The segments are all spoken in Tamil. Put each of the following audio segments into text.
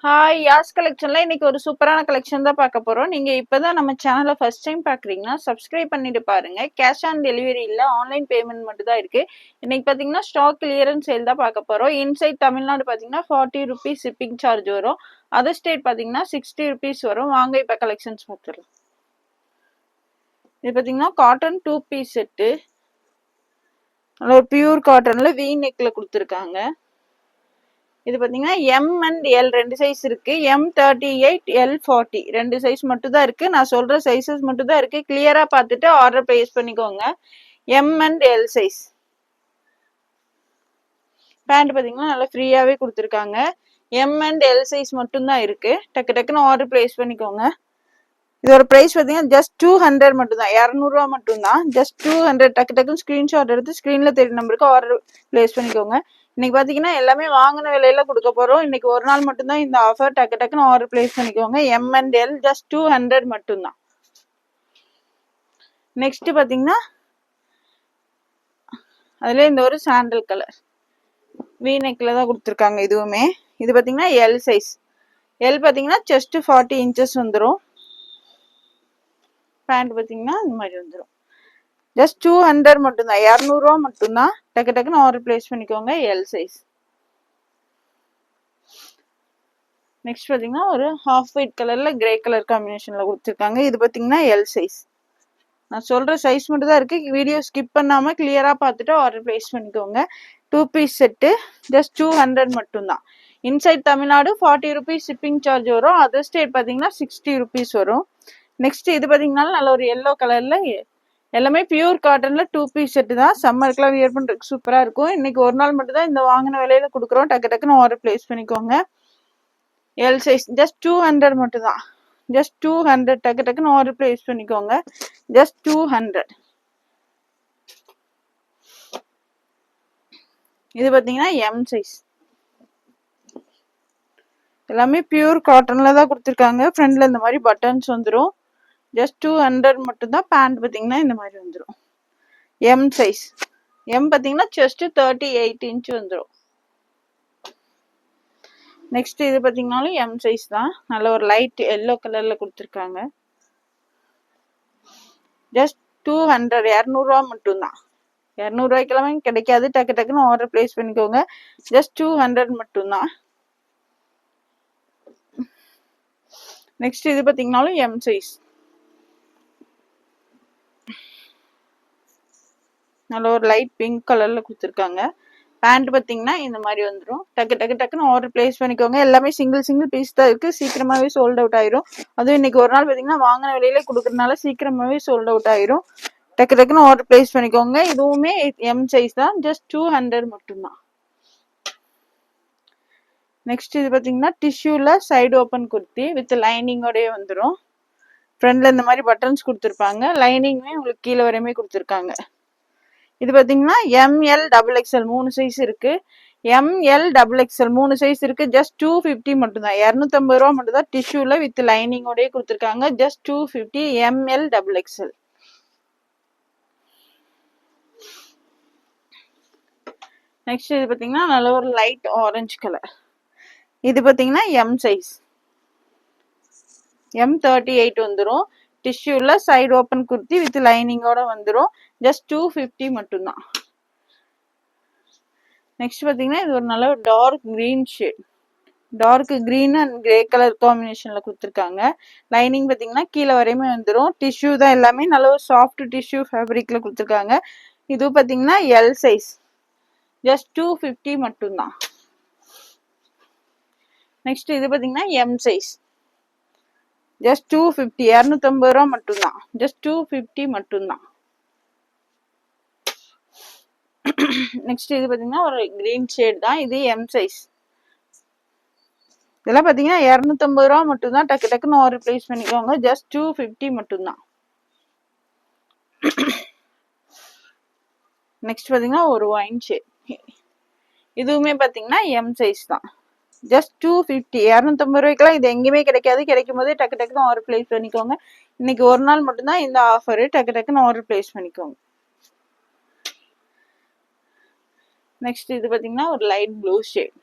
ஹாய் யாஸ் கலெக்ஷன்ல இன்னைக்கு ஒரு சூப்பரான கலெக்ஷன் தான் பார்க்க போறோம். நீங்க இப்பதான் நம்ம சேனலை ஃபர்ஸ்ட் டைம் பாக்குறீங்கன்னா சப்ஸ்கிரைப் பண்ணிட்டு பாருங்க. கேஷ் ஆன் டெலிவரி இல்ல, ஆன்லைன் பேமெண்ட் மட்டும் தான் இருக்கு. இன்னைக்கு பாத்தீங்கன்னா ஸ்டாக் கிளியரன்ஸ் சேல் தான் பார்க்க போறோம். இன்சைட் தமிழ்நாடு பாத்தீங்கன்னா 40 ருபீஸ் ஷிப்பிங் சார்ஜ் வரும். அதர் ஸ்டேட் பாத்தீங்கன்னா 60 ருபீஸ் வரும். வாங்க இப்ப கலெக்ஷன்ஸ் பார்த்துடலாம். இது பாத்தீங்கன்னா காட்டன் 2 பீஸ் செட்டு, ஒரு பியூர் காட்டன்ல வி நெக்ல கொடுத்துருக்காங்க. இது பாத்தீங்கன்னா எம் அண்ட் எல் ரெண்டு சைஸ் இருக்கு. M38 L40 ரெண்டு சைஸ் மட்டும் தான் இருக்கு. நான் சொல்ற சைஸஸ் மட்டும் தான் இருக்கு. கிளியரா பார்த்துட்டு ஆர்டர் பிளேஸ் பண்ணிக்கோங்க. M and L size. Pant பாத்தீங்கன்னா நல்லா ஃப்ரீயாவே கொடுத்துருக்காங்க. எம் அண்ட் எல் சைஸ் மட்டும் தான் இருக்கு. டக்கு டக்குன்னு ஆர்டர் பிளேஸ் பண்ணிக்கோங்க. இதோட பிரைஸ் பாத்தீங்கன்னா ஜஸ்ட் 200 மட்டும் தான், 200 ரூபா மட்டும் தான். ஜஸ்ட் 200. டக்கு டக்குன்னு ஸ்கிரீன்ஷாட் எடுத்து ஸ்கிரீன்ல தெரிய நம்பருக்கு ஆர்டர் பிளேஸ் பண்ணிக்கோங்க. இன்னைக்கு பாத்தீங்கன்னா எல்லாமே வாங்கின விலையில கொடுக்க போறோம். இன்னைக்கு ஒரு நாள் மட்டும்தான் இந்த ஆஃபர். டக்கு டக்குன்னு ஆர்டர் பிளேஸ் பண்ணிக்கோங்க. எம் அண்ட் எல் ஜஸ்ட் 200 மட்டும் தான். நெக்ஸ்ட் பாத்தீங்கன்னா அதுல இந்த ஒரு சாண்டல் கலர் வி நெக்ல தான் கொடுத்துருக்காங்க. இதுவுமே இது பாத்தீங்கன்னா எல் சைஸ். எல் பாத்தீங்கன்னா செஸ்ட் 40 இன்ச்சஸ் வந்துடும். பேண்ட் பாத்தீங்கன்னா இந்த மாதிரி வந்துடும். ஜஸ்ட் 200 மட்டும்தான், 200 ரூபா மட்டும்தான். டக்கு டக்குன்னு ஆர்டர் பிளேஸ் பண்ணிக்கோங்க. L size. நெக்ஸ்ட் பாத்தீங்கன்னா ஒரு ஹாஃப் ஒயிட் கலர்ல கிரே கலர் காம்பினேஷன்ல கொடுத்துருக்காங்க. இது பாத்தீங்கன்னா எல் சைஸ். நான் சொல்ற சைஸ் மட்டும் தான் இருக்கு. வீடியோ ஸ்கிப் பண்ணாம கிளியரா பார்த்துட்டு ஆர்டர் பிளேஸ் பண்ணிக்கோங்க. 2 பீஸ் செட்டு ஜஸ்ட் 200 மட்டும்தான். Inside Tamil Nadu 40 rupees shipping charge வரும். அதர் ஸ்டேட் பாத்தீங்கன்னா 60 ருபீஸ் வரும். நெக்ஸ்ட் இது பாத்தீங்கன்னா நல்ல ஒரு எல்லோ கலர்ல, எல்லாமே பியூர் காட்டன்ல 2 பீஸ் செட்டு தான். சம்மருக்குலாம் வியர் பண்றதுக்கு சூப்பரா இருக்கும். இன்னைக்கு ஒரு நாள் மட்டும் தான் இந்த வாங்கின விலையில கொடுக்குறோம். டக்கு டக்குன்னு ஆர்டர் பிளேஸ் பண்ணிக்கோங்க. எல் சைஸ் ஜஸ்ட் 200 மட்டும் தான். ஜஸ்ட் 200. டக்கு டக்குன்னு ஆர்டர் பிளேஸ் பண்ணிக்கோங்க. ஜஸ்ட் 200. இது பாத்தீங்கன்னா எம் சைஸ். எல்லாமே பியூர் காட்டன்ல தான் கொடுத்துருக்காங்க. ஃப்ரண்ட்ல இந்த மாதிரி பட்டன்ஸ் வந்துடும். ஜஸ்ட் 200 மட்டும் தான். பேண்ட் பாத்தீங்கன்னா இந்த மாதிரி வந்துடும். M size. எம் பாத்தீங்கன்னா செஸ்ட் 38 இன்ச் வந்துடும். நெக்ஸ்ட் இது பாத்தீங்கன்னாலும் எம் சைஸ் தான். நல்ல ஒரு லைட் எல்லோ கலர்ல கொடுத்துருக்காங்க. ஜஸ்ட் 200, 200 ரூபா மட்டும் தான். 200 ரூபாய்க்கெல்லாம் கிடைக்காது. டக்கு டக்குன்னு ஆர்டர் பிளேஸ் பண்ணிக்கோங்க. ஜஸ்ட் 200 மட்டும் தான். நெக்ஸ்ட் இது பாத்தீங்கன்னாலும் எம் சைஸ். நல்ல ஒரு லைட் பிங்க் கலர்ல கொடுத்துருக்காங்க. பேண்ட் பாத்தீங்கன்னா இந்த மாதிரி வந்துடும். டக்கு டக்கு டக்குன்னு ஆர்டர் பிளேஸ் பண்ணிக்கோங்க. எல்லாமே சிங்கிள் பீஸ் தான் இருக்கு. சீக்கிரமாவே சோல்ட் அவுட் ஆயிரும். அதுவும் இன்னைக்கு ஒரு நாள் பாத்தீங்கன்னா வாங்கின விலையில கொடுக்கறதுனால சீக்கிரமாவே சோல்ட் அவுட் ஆயிரும். டக்கு டக்குன்னு ஆர்டர் பிளேஸ் பண்ணிக்கோங்க. இதுவுமே எம் சைஸ் தான். ஜஸ்ட் 200 மட்டும்தான். நெக்ஸ்ட் இது பாத்தீங்கன்னா டிஷ்யூல சைடு ஓப்பன் குர்த்தி வித் லைனிங்கோடய வந்துடும். ஃப்ரண்ட்ல இந்த மாதிரி பட்டன்ஸ் கொடுத்துருப்பாங்க. லைனிங்குமே உங்களுக்கு கீழே வரையுமே கொடுத்துருக்காங்க. இது பாத்தீங்கன்னா ML XXL 3 சைஸ் இருக்கு. ML XXL 3 சைஸ் இருக்கு. ஜஸ்ட் 250 மட்டும் தான், 250 ரூபா மட்டும் தான். டிஷ்யூல வித் லைனிங்கோடய கொடுத்துருக்காங்க. Just 250 ML XXL. நெக்ஸ்ட் இது பாத்தீங்கன்னா நல்ல ஒரு லைட் ஆரஞ்சு கலர். இது பாத்தீங்கன்னா எம் சைஸ். M38 வந்துடும். டிஷ்யூல சைடு ஓப்பன் குர்த்தி வித் லைனிங்கோட வந்துடும். ஜஸ்ட் 250 மட்டும்தான். நெக்ஸ்ட் பாத்தீங்கன்னா இது ஒரு நல்ல dark green shade. Dark green and grey colour காம்பினேஷன்ல கொடுத்துருக்காங்க. லைனிங் பாத்தீங்கன்னா கீழே வரையுமே வந்துடும். டிஷ்யூ தான் எல்லாமே. நல்ல ஒரு சாஃப்ட் டிஷ்யூ ஃபேப்ரிக்ல கொடுத்துருக்காங்க. இது பாத்தீங்கன்னா எல் சைஸ். ஜஸ்ட் 250 மட்டும்தான். நெக்ஸ்ட் இது பாத்தீங்கன்னா எம் சைஸ். ஜஸ்ட் 250, 250 ரூபா மட்டும்தான். ஜஸ்ட் 250 மட்டும்தான். நெக்ஸ்ட் இது பாத்தீங்கன்னா ஒரு கிரீன் ஷேட் தான். இது எம் சைஸ். இதெல்லாம் பாத்தீங்கன்னா 250 ரூபா மட்டும்தான். டக்கு டக்குன்னு ஆர்டர் பிளேஸ் பண்ணிக்கோங்க. ஜஸ்ட் 250 மட்டும்தான். நெக்ஸ்ட் பாத்தீங்கன்னா ஒரு ஒயின் ஷேட். இதுவுமே பாத்தீங்கன்னா எம் சைஸ் தான். ஜஸ்ட் 250, 250 ரூபாய்க்குலாம் இது எங்கேயுமே கிடைக்காது. கிடைக்கும் போதே டக்கு டக்குன்னு ஆர்டர் பிளேஸ் பண்ணிக்கோங்க. இன்னைக்கு ஒரு நாள் மட்டும்தான் இந்த ஆஃபரு. டக்கு டக்குன்னு ஆர்டர் பிளேஸ் பண்ணிக்கோங்க. நெக்ஸ்ட் இது பாத்தீங்கன்னா ஒரு லைட் ப்ளூ ஷேட்.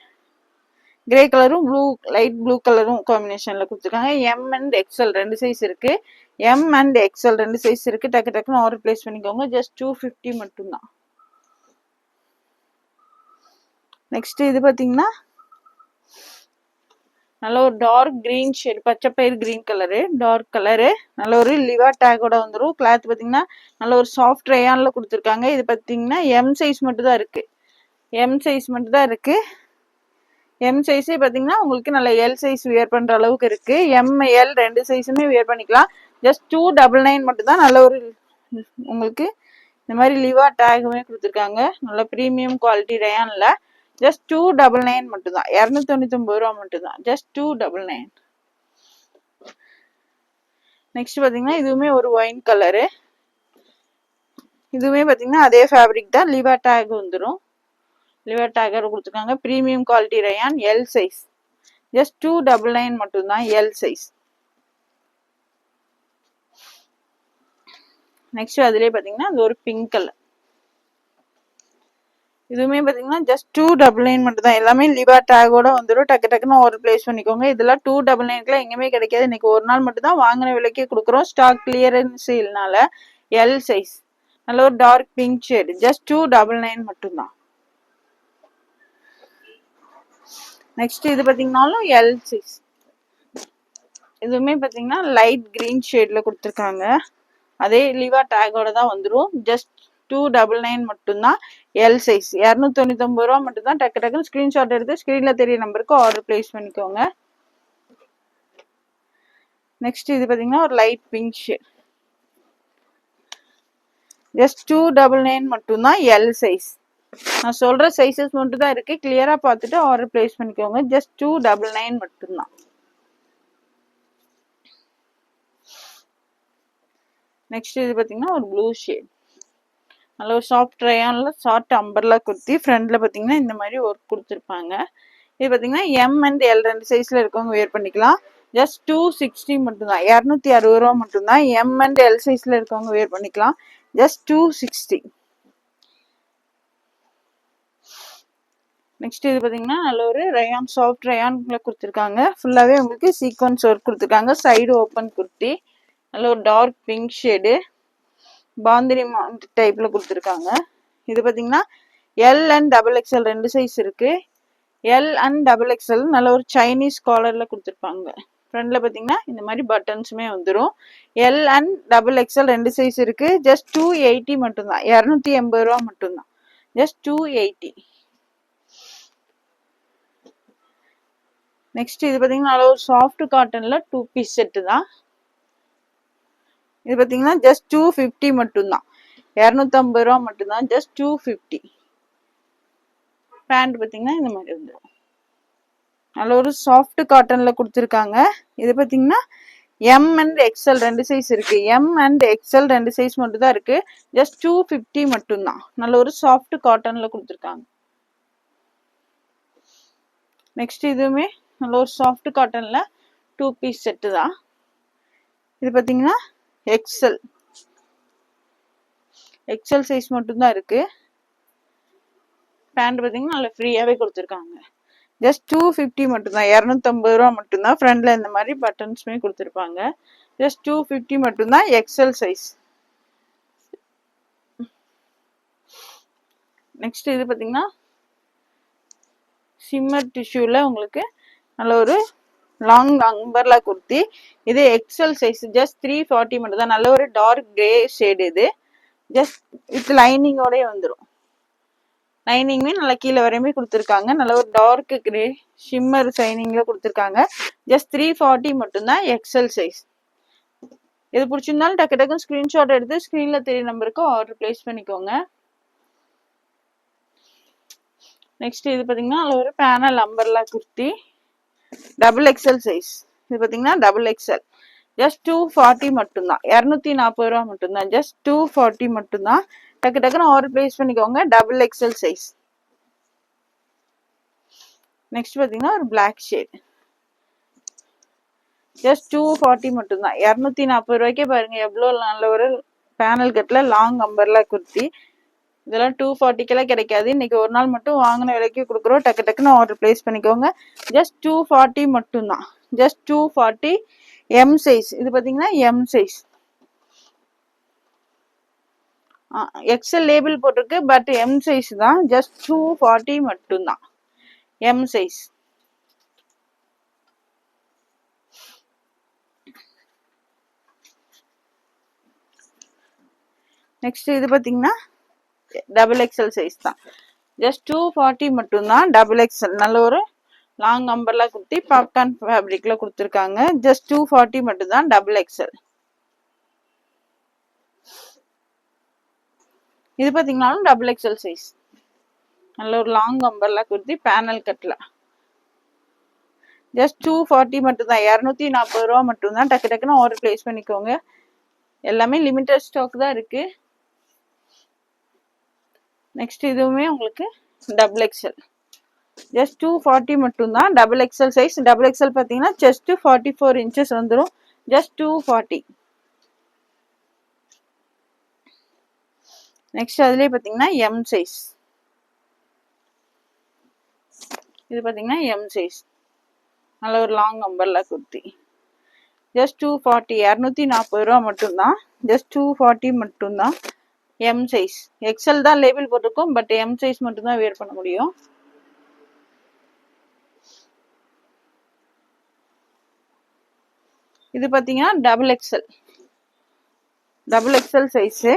கிரே கலரும் ப்ளூ லைட் ப்ளூ கலரும் காம்பினேஷன்ல கொடுத்துருக்காங்க. எம் அண்ட் எக்ஸ்எல் 2 சைஸ் இருக்கு. எம் அண்ட் எக்ஸ்எல் 2 சைஸ் இருக்கு. டக்கு டக்குன்னு ஆர்டர் பிளேஸ் பண்ணிக்கோங்க. ஜஸ்ட் 250 மட்டும்தான். நெக்ஸ்ட் இது பாத்தீங்கன்னா நல்ல ஒரு டார்க் கிரீன் ஷேட், பச்சை பயிர் கிரீன் கலரு, டார்க் கலரு, நல்ல ஒரு லிவா டேக்கோட வந்துடும். கிளாத் பாத்தீங்கன்னா நல்ல ஒரு சாஃப்ட் ரேயான்ல கொடுத்துருக்காங்க. இது பாத்தீங்கன்னா எம் சைஸ் மட்டும் தான் இருக்கு. எம் சைஸ் மட்டும் தான் இருக்கு. எம் சைஸே பாத்தீங்கன்னா உங்களுக்கு நல்ல எல் சைஸ் வியர் பண்ற அளவுக்கு இருக்கு. எம் எல் 2 சைஸுமே வியர் பண்ணிக்கலாம். ஜஸ்ட் 299 மட்டும் தான். நல்ல ஒரு உங்களுக்கு இந்த மாதிரி லிவா டேக்குமே கொடுத்துருக்காங்க. நல்ல பிரீமியம் குவாலிட்டி ரேயான்ல. ஜஸ்ட் 299 மட்டும் தான். 299 ரூபா மட்டும் தான். ஜஸ்ட் 299. நெக்ஸ்ட் பாத்தீங்கன்னா இதுவுமே ஒரு ஒயின் கலரு. இதுவுமே பாத்தீங்கன்னா அதே ஃபேப்ரிக் தான். லிவா டேக் வந்துடும். லிவா டேக் கொடுத்துருக்காங்க. Premium quality rayon, L size. Just 299 மட்டும் தான், எல் சைஸ். நெக்ஸ்ட் அதுலயே பாத்தீங்கன்னா அது ஒரு பிங்க் கலர். இதுவுமே பாத்தீங்கன்னா ஜஸ்ட் 299 மட்டும் தான். எல்லாமே லிவா டேகோட வந்துடும். டக்கு டக்குன்னு ஆர்டர் பிளேஸ் பண்ணிக்கோங்க. இதெல்லாம் 299 எங்கேயுமே கிடைக்காது. இன்னைக்கு ஒரு நாள் மட்டும் தான் வாங்கின விலைக்கே கொடுக்குறோம். ஸ்டாக் கிளியரன்ஸ் சேல்னால. எல் சைஸ், நல்ல ஒரு டார்க் பிங்க் ஷேட். ஜஸ்ட் 299 மட்டும் தான். நெக்ஸ்ட் இது பாத்தீங்கன்னாலும் எல் சைஸ். இதுவுமே பாத்தீங்கன்னா லைட் கிரீன் ஷேட்ல கொடுத்துருக்காங்க. அதே லிவா டேகோட தான் வந்துடும். ஜஸ்ட் 299 மட்டும்தான், எல் சைஸ். 299 ரூபா மட்டும் தான். டக்கு டக்குன்னு ஸ்கிரீன்ஷாட் எடுத்து ஸ்கிரீன்ல தெரிய நம்பருக்கு ஆர்டர் பிளேஸ் பண்ணிக்கோங்க. நெக்ஸ்ட் இது பாத்தீங்கன்னா ஒரு லைட் பிங்க் ஷேட். ஜஸ்ட் 299 மட்டும்தான், எல் சைஸ். நான் சொல்ற சைஸஸ் மட்டும் தான் இருக்கு. கிளியரா பார்த்துட்டு ஆர்டர் பிளேஸ் பண்ணிக்கோங்க. ஜஸ்ட் 299 மட்டும்தான். நெக்ஸ்ட் இது பாத்தீங்கன்னா ஒரு ப்ளூ ஷேட். நல்ல ஒரு சாஃப்ட் ரேயான்ல ஷார்ட் அம்பர்லா குர்த்தி. ஃப்ரண்ட்ல பாத்தீங்கன்னா இந்த மாதிரி ஒர்க் கொடுத்துருப்பாங்க. இது பாத்தீங்கன்னா எம் அண்ட் எல் 2 சைஸ்ல இருக்கவங்க வேர் பண்ணிக்கலாம். ஜஸ்ட் 260 மட்டும் தான். 260 ரூபா மட்டும் தான். எம் அண்ட் எல் சைஸ்ல இருக்கவங்க வேர் பண்ணிக்கலாம். ஜஸ்ட் 260. நெக்ஸ்ட் இது பாத்தீங்கன்னா நல்ல ஒரு ரயான், சாஃப்ட் ரயான்ல கொடுத்துருக்காங்க. ஃபுல்லாவே உங்களுக்கு சீக்வன்ஸ் ஒர்க் கொடுத்துருக்காங்க. Side open kurti. நல்ல ஒரு டார்க் பிங்க் ஷேடு, பாந்தினி டைப்ல கொடுத்துருக்காங்க. இது பாத்தீங்கன்னா L and double XL 2 size இருக்கு. எல் அண்ட் டபுள் எக்ஸ்எல் நல்ல ஒரு சைனீஸ் காலர்ல கொடுத்துருப்பாங்க. ஃப்ரண்ட்ல பாத்தீங்கன்னா இந்த மாதிரி பட்டன்ஸுமே வந்துடும். L and double XL 2 size இருக்கு. ஜஸ்ட் 280 மட்டும் தான். 280 ரூபா மட்டும் தான். ஜஸ்ட் 280. நெக்ஸ்ட் இது பாத்தீங்கன்னா நல்ல ஒரு சாஃப்ட் காட்டன்ல 2 பீஸ் செட்டு தான். இது பாத்தீங்கன்னா ஜஸ்ட் 250 மட்டும் தான். 250 ரூபா மட்டும் தான். ஜஸ்ட் 250. பேண்ட் பாத்தீங்கன்னா இந்த மாதிரி வந்துடும். நல்ல ஒரு சாஃப்ட் காட்டன்ல கொடுத்துருக்காங்க. இது பாத்தீங்கன்னா எம் அண்ட் எக்ஸ்எல் 2 சைஸ் இருக்கு. எம் அண்ட் எக்ஸ்எல் 2 சைஸ் மட்டும் தான் இருக்கு. ஜஸ்ட் 250 மட்டும் தான். நல்ல ஒரு சாஃப்ட் காட்டன்ல கொடுத்துருக்காங்க. நெக்ஸ்ட் இதுவுமே நல்ல ஒரு சாஃப்ட் காட்டன்ல 2 பீஸ் செட்டு தான். இது பாத்தீங்கன்னா எக்ஸ்எல் சைஸ் மட்டும் தான் இருக்கு. பேண்ட் பாத்தீங்கன்னா நல்ல ஃப்ரீயாவே கொடுத்துருக்காங்க. ஜஸ்ட் 250 மட்டும் தான். 250 ரூபா மட்டும் தான். ஃப்ரண்ட்ல இந்த மாதிரி பட்டன்ஸ்மே கொடுத்துருப்பாங்க. ஜஸ்ட் 250 மட்டும் தான், எக்ஸ்எல் சைஸ். நெக்ஸ்ட் இது பாத்தீங்கன்னா சிம்மர் டிஷ்யூல உங்களுக்கு நல்ல ஒரு லாங் அம்பர்லா குர்த்தி. இது எக்ஸ்எல் சைஸ். ஜஸ்ட் 340 மட்டும் தான். நல்ல ஒரு டார்க் கிரே ஷேட். இது ஜஸ்ட் வித் லைனிங்கோட வந்துடும். லைனிங்குமே நல்லா கீழே வரையுமே கொடுத்துருக்காங்க. நல்ல ஒரு டார்க் கிரே ஷிம்மர் ஷைனிங்ல கொடுத்துருக்காங்க. ஜஸ்ட் 340 மட்டும் தான், எக்ஸ்எல் சைஸ். இது பிடிச்சிருந்தாலும் டக்கு டக்குன்னு ஸ்கிரீன்ஷாட் எடுத்து ஸ்கிரீன்ல தெரிய நம்பருக்கு ஆர்டர் பிளேஸ் பண்ணிக்கோங்க. நெக்ஸ்ட் இது பாத்தீங்கன்னா நல்ல ஒரு panel umbrella kurti. Double XL size. இது பாத்தீங்கன்னா டபுள் எக்ஸ்எல். ஜஸ்ட் 240 மட்டும் தான். 240 ரூபா மட்டும் தான். ஜஸ்ட் 240 மட்டும் தான். டக்கு டக்குன்னு ஆர்டர் பிளேஸ் பண்ணிக்கோங்க. Double XL size. நெக்ஸ்ட் பாத்தீங்கன்னா ஒரு பிளாக் ஷேட். ஜஸ்ட் 240 மட்டும் தான். 240 ரூபாய்க்கே பாருங்க எவ்வளவு நல்ல ஒரு பேனல் கட்ல லாங் அம்பர்லா குர்த்தி. இதெல்லாம் 240 கிடைக்காது. இன்னைக்கு ஒரு நாள் மட்டும் வாங்கின விலைக்கு கொடுக்குறோம். டக்கு டக்குன்னு ஆர்டர் பிளேஸ் பண்ணிக்கோங்க. ஜஸ்ட் 240 மட்டும்தான். Just 240 M size. இது பார்த்தீங்கன்னா எம் சைஸ். எக்ஸல் லேபிள் போட்டிருக்கு, பட் எம் சைஸ் தான். ஜஸ்ட் 240 மட்டும்தான் எம் சைஸ். நெக்ஸ்ட் இது பார்த்தீங்கன்னா டபுள் எக்ஸல் சைஸ் தான். ஜஸ்ட் 240 மட்டும்தான். டபுள் எக்ஸல் நல்ல ஒரு லாங் அம்பர்லா குர்த்தி பாப்கார்ன் ஃபேப்ரிக்ல கொடுத்துருக்காங்க. ஜஸ்ட் 240 மட்டும்தான். Double XL. இது பார்த்தீங்கன்னாலும் டபுள் எக்ஸல் சைஸ். நல்ல ஒரு லாங் அம்பர்லா குர்த்தி பேனல் கட்ல. ஜஸ்ட் 240 மட்டும்தான். 240 ரூபா மட்டும்தான். டக்கு டக்குன்னு ஆர்டர் பிளேஸ் பண்ணிக்கோங்க. எல்லாமே லிமிட்டட் ஸ்டாக் தான் இருக்கு. நெக்ஸ்ட் இதுவுமே உங்களுக்கு டபுள் எக்ஸல். ஜஸ்ட் 240 மட்டும்தான். Double XL size. Double XL பார்த்தீங்கன்னா செஸ்ட் 44 இன்ச்சஸ் வந்துடும். ஜஸ்ட் 240. நெக்ஸ்ட் அதுலேயே பார்த்தீங்கன்னா எம் சைஸ். இது பார்த்தீங்கன்னா எம் சைஸ். நல்ல ஒரு லாங் அம்பர்லா குர்த்தி. ஜஸ்ட் 240. 240 ரூபா மட்டும்தான். ஜஸ்ட் 240 மட்டும்தான். M size. எக்ஸல் தான் லேபிள் போட்டிருக்கோம், பட் எம் சைஸ் மட்டும்தான் வேர் பண்ண முடியும். இது பார்த்தீங்கன்னா double XL. Double XL size.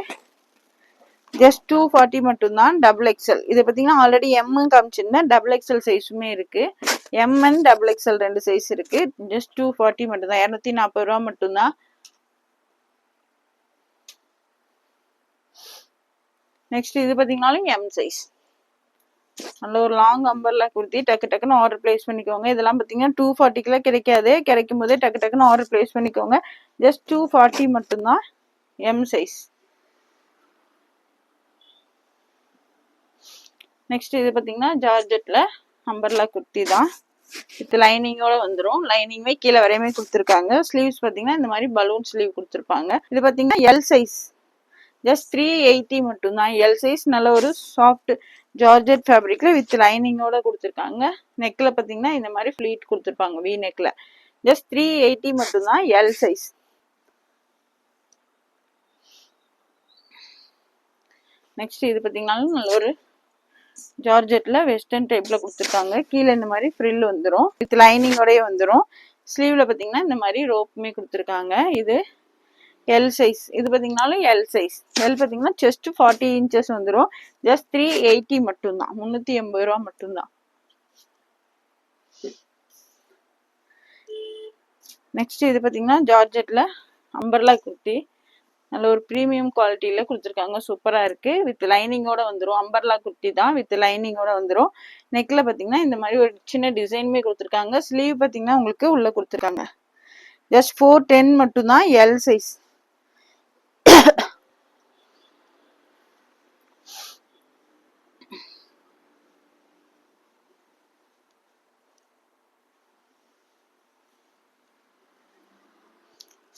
Just 240 மட்டும்தான். Double XL. இது பார்த்தீங்கன்னா ஆல்ரெடி எம் காமிச்சிருந்தேன். டபுள் எக்ஸல் சைஸுமே இருக்கு. M and double XL 2 size இருக்கு. ஜஸ்ட் 240 மட்டும்தான். 240 ரூபா மட்டும்தான். நெக்ஸ்ட் இது பார்த்தீங்கன்னாலும் எம் சைஸ். நல்ல ஒரு லாங் அம்பர்லா குர்த்தி. டக்கு டக்குன்னு ஆர்டர் பிளேஸ் பண்ணிக்கோங்க. இதெல்லாம் பார்த்தீங்கன்னா 240 கிடைக்காது. கிடைக்கும் போதே டக்கு டக்குன்னு ஆர்டர் பிளேஸ் பண்ணிக்கோங்க. ஜஸ்ட் 240 மட்டும்தான். M size. நெக்ஸ்ட் இது பார்த்தீங்கன்னா ஜார்ஜெட்ல அம்பர்லா குர்த்தி தான். வித் லைனிங்கோட வந்துடும். லைனிங்மே கீழே வரையுமே கொடுத்துருக்காங்க. ஸ்லீவ்ஸ் பார்த்தீங்கன்னா இந்த மாதிரி பலூன் ஸ்லீவ் கொடுத்துருப்பாங்க. இது பார்த்தீங்கன்னா எல் சைஸ். ஜஸ்ட் 380 மட்டும்தான். L size. நல்ல ஒரு சாஃப்ட் ஜார்ஜெட் ஃபேப்ரிக்ல வித் லைனிங்கோட கொடுத்துருக்காங்க. நெக்ல பார்த்தீங்கன்னா இந்த மாதிரி ஃபிளீட் கொடுத்துருப்பாங்க வி நெக்ல. ஜஸ்ட் 380 மட்டும்தான். L size. நெக்ஸ்ட் இது பார்த்தீங்கன்னாலும் நல்ல ஒரு ஜார்ஜெட்ல வெஸ்டர்ன் டைப்ல கொடுத்துருக்காங்க. கீழே இந்த மாதிரி ஃப்ரில் வந்துடும். வித் லைனிங்கோடய வந்துடும். ஸ்லீவ்ல பார்த்தீங்கன்னா இந்த மாதிரி ரோப்புமே கொடுத்துருக்காங்க. இது எல் சைஸ். இது பார்த்தீங்கன்னாலும் எல் சைஸ். எல் பார்த்தீங்கன்னா செஸ்ட் 40 இன்ச்சஸ் வந்துடும். ஜஸ்ட் 380 மட்டும்தான். 380 ரூபா மட்டும்தான். நெக்ஸ்ட் இது பார்த்தீங்கன்னா ஜார்ஜெட்ல அம்பர்லா குர்த்தி. நல்ல ஒரு ப்ரீமியம் குவாலிட்டியில கொடுத்துருக்காங்க. சூப்பரா இருக்கு. வித் லைனிங்கோட வந்துடும். அம்பர்லா குர்த்தி தான். வித் லைனிங்கோட வந்துடும். நெக்ல பார்த்தீங்கன்னா இந்த மாதிரி ஒரு சின்ன டிசைனுமே கொடுத்துருக்காங்க. ஸ்லீவ் பார்த்தீங்கன்னா உங்களுக்கு உள்ள கொடுத்துருக்காங்க. ஜஸ்ட் 410 மட்டும்தான். L size.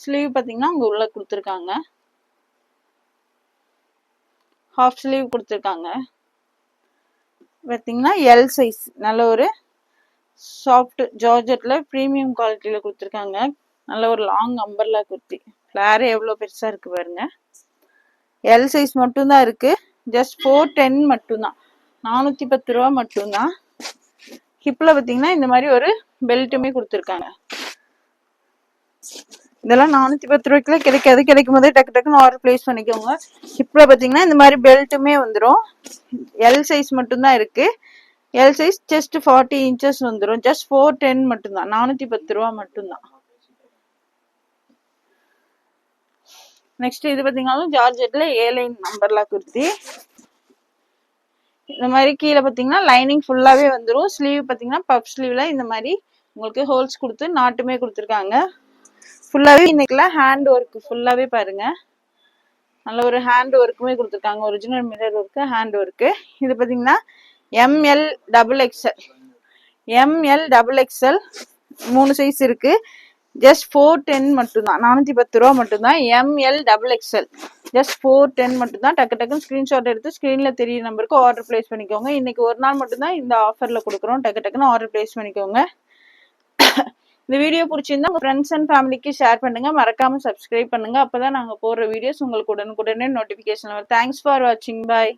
ஸ்லீவ் பார்த்தீங்கன்னா உங்க உள்ள கொடுத்துருக்காங்க. ஹாஃப் ஸ்லீவ் கொடுத்துருக்காங்க. பார்த்தீங்கன்னா எல் சைஸ். நல்ல ஒரு சாஃப்ட் ஜார்ஜெட்ல ப்ரீமியம் குவாலிட்டியில கொடுத்துருக்காங்க. நல்ல ஒரு லாங் அம்பர்லா குர்த்தி. ஃபிளார் எவ்வளோ பெருசா இருக்கு பாருங்க. எல் சைஸ் மட்டும்தான் இருக்கு. ஜஸ்ட் 410 மட்டும்தான். 410 ரூபா மட்டும்தான். ஹிப்ல பார்த்தீங்கன்னா இந்த மாதிரி ஒரு பெல்ட்டுமே கொடுத்துருக்காங்க. இதெல்லாம் 410 ரூபாய்க்குள்ள கிடைக்காது. கிடைக்கும் போதே டக்கு டக்குன்னு ஆர்டர் பிளேஸ் பண்ணிக்கோங்க. ஹிப்ல பார்த்தீங்கன்னா இந்த மாதிரி பெல்ட்டுமே வந்துடும். எல் சைஸ் மட்டும்தான் இருக்கு. எல் சைஸ் ஜஸ்ட் 40 இன்ச்சஸ் வந்துடும். ஜஸ்ட் 410 மட்டும்தான். 410 ரூபா மட்டும்தான். நெக்ஸ்ட் இது பார்த்தீங்கன்னாலும் ஜார்ஜெட்ல ஏலைன் அம்பர்லா குர்த்தி. இந்த மாதிரி கீழே பார்த்தீங்கன்னா லைனிங் ஃபுல்லாவே வந்துடும். ஸ்லீவ் பார்த்தீங்கன்னா பஃப் ஸ்லீவ்ல இந்த மாதிரி உங்களுக்கு ஹோல்ஸ் கொடுத்து நாட்டுமே கொடுத்துருக்காங்க. ஃபுல்லாவே இன்னைக்குல ஹேண்ட் ஒர்க் ஃபுல்லாவே பாருங்க. நல்ல ஒரு ஹேண்ட் ஒர்க்குமே கொடுத்துருக்காங்க. Original mirror work, hand work. இது பார்த்தீங்கன்னா ML double XL. ML double XL 3 size இருக்கு. ஜஸ்ட் 410 மட்டும்தான், 410 ரூபா மட்டும்தான். ML XXL ஜஸ்ட் 410 மட்டும்தான். டக்கு டக்குன்னு ஸ்கிரீன்ஷாட் எடுத்து ஸ்கிரீன்ல தெரிய நம்பருக்கு ஆர்டர் பிளேஸ் பண்ணிக்கோங்க. இன்னைக்கு ஒரு நாள் மட்டும்தான் இந்த ஆஃபர்ல கொடுக்குறோம். டக்கு டக்குன்னு ஆர்டர் பிளேஸ் பண்ணிக்கோங்க. இந்த வீடியோ பிடிச்சிருந்தா உங்க ஃப்ரெண்ட்ஸ் அண்ட் ஃபேமிலிக்கு ஷேர் பண்ணுங்க. மறக்காம சப்ஸ்கிரைப் பண்ணுங்க. அப்பதான் நாங்க போடுற வீடியோஸ் உங்களுக்கு உடனுக்குடனே நோட்டிபிகேஷன் வரும். தேங்க்ஸ் ஃபார் வாட்சிங். பாய்.